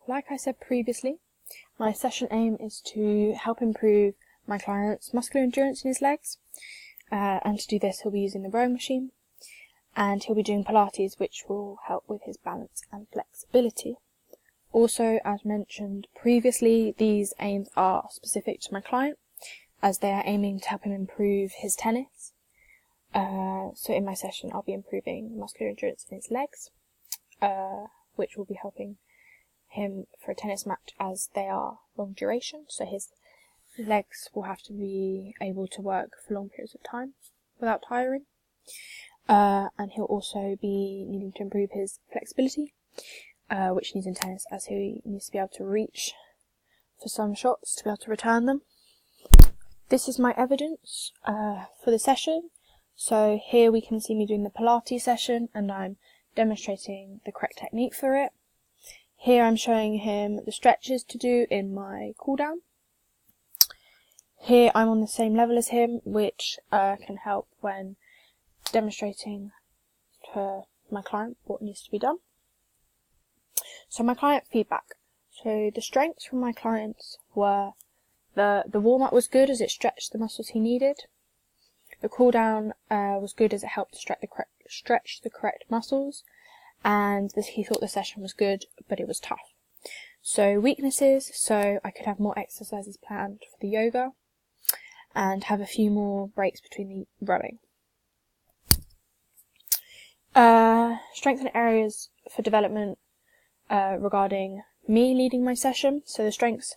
like I said previously, my session aim is to help improve my client's muscular endurance in his legs, and to do this he'll be using the rowing machine, and he'll be doing Pilates, which will help with his balance and flexibility. Also, as mentioned previously, these aims are specific to my client, as they are aiming to help him improve his tennis. So in my session I'll be improving muscular endurance in his legs, which will be helping him for a tennis match as they are long duration, so his legs will have to be able to work for long periods of time without tiring. And he'll also be needing to improve his flexibility, which he needs in tennis, as he needs to be able to reach for some shots to be able to return them. This is my evidence for the session. So here we can see me doing the Pilates session, and I'm demonstrating the correct technique for it. Here I'm showing him the stretches to do in my cool down. Here I'm on the same level as him, which can help when demonstrating to my client what needs to be done. So my client feedback. So the strengths from my clients were the warm-up was good as it stretched the muscles he needed. The cool down was good as it helped to stretch the correct muscles. And he thought the session was good, but it was tough. So weaknesses, so I could have more exercises planned for the yoga and have a few more breaks between the rowing. Strengths and areas for development regarding me leading my session. So the strengths,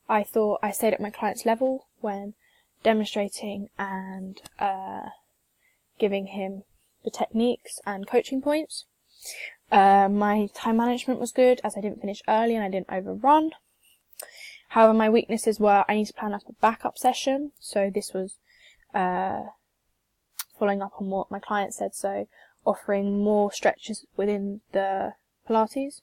I thought I stayed at my client's level when demonstrating and giving him the techniques and coaching points. My time management was good as I didn't finish early and I didn't overrun. However, my weaknesses were I need to plan up a backup session. So this was following up on what my client said, so offering more stretches within the Pilates.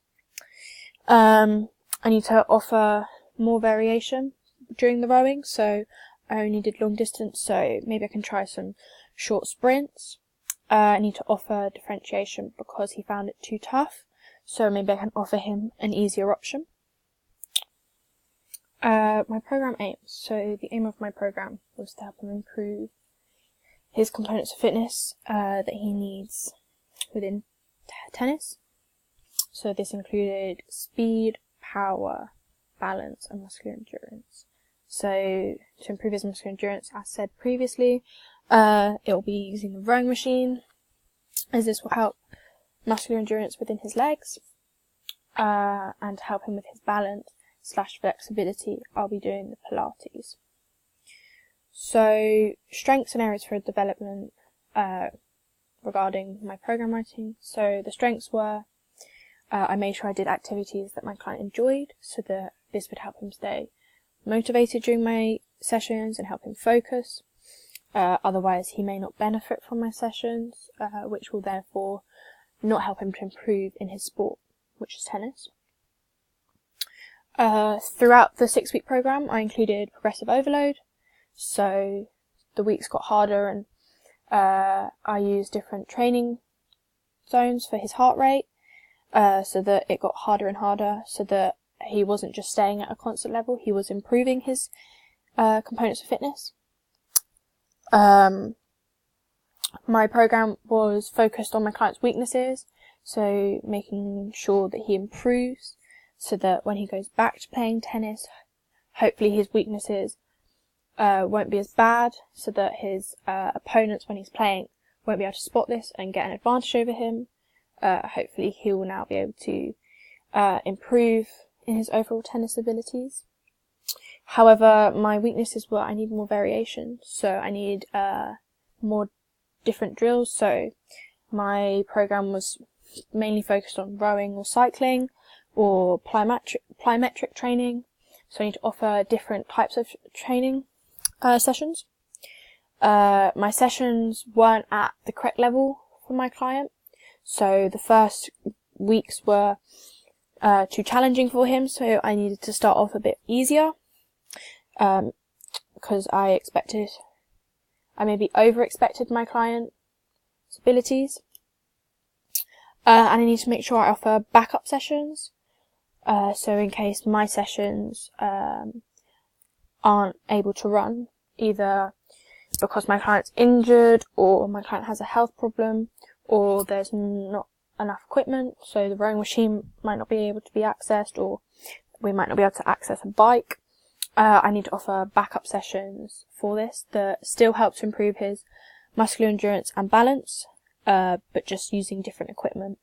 I need to offer more variation during the rowing, so I only did long distance, so maybe I can try some short sprints. I need to offer differentiation because he found it too tough, so maybe I can offer him an easier option. My program aims. So the aim of my program was to help him improve his components of fitness that he needs within tennis. So this included speed, power, balance, and muscular endurance. So to improve his muscular endurance, as said previously, it will be using the rowing machine, as this will help muscular endurance within his legs, and help him with his balance / flexibility. I'll be doing the Pilates. So strengths and areas for development regarding my program writing. So the strengths were I made sure I did activities that my client enjoyed, so that this would help him stay motivated during my sessions and help him focus. Otherwise he may not benefit from my sessions, which will therefore not help him to improve in his sport, which is tennis. Throughout the 6-week program I included progressive overload, so the weeks got harder, and I used different training zones for his heart rate, so that it got harder and harder, so that he wasn't just staying at a constant level, he was improving his components of fitness. My program was focused on my client's weaknesses, so making sure that he improves, so that when he goes back to playing tennis, hopefully his weaknesses won't be as bad, so that his opponents, when he's playing, won't be able to spot this and get an advantage over him. Hopefully he will now be able to improve in his overall tennis abilities. However, my weaknesses were I need more variation, so I need more different drills. So my program was mainly focused on rowing or cycling or plyometric training, so I need to offer different types of training sessions. My sessions weren't at the correct level for my client, so the first weeks were too challenging for him, so I needed to start off a bit easier, because I maybe over-expected my client's abilities, and I need to make sure I offer backup sessions, So in case my sessions aren't able to run, either because my client's injured, or my client has a health problem, or there's not enough equipment, so the rowing machine might not be able to be accessed, or we might not be able to access a bike, I need to offer backup sessions for this that still helps improve his muscular endurance and balance, but just using different equipment.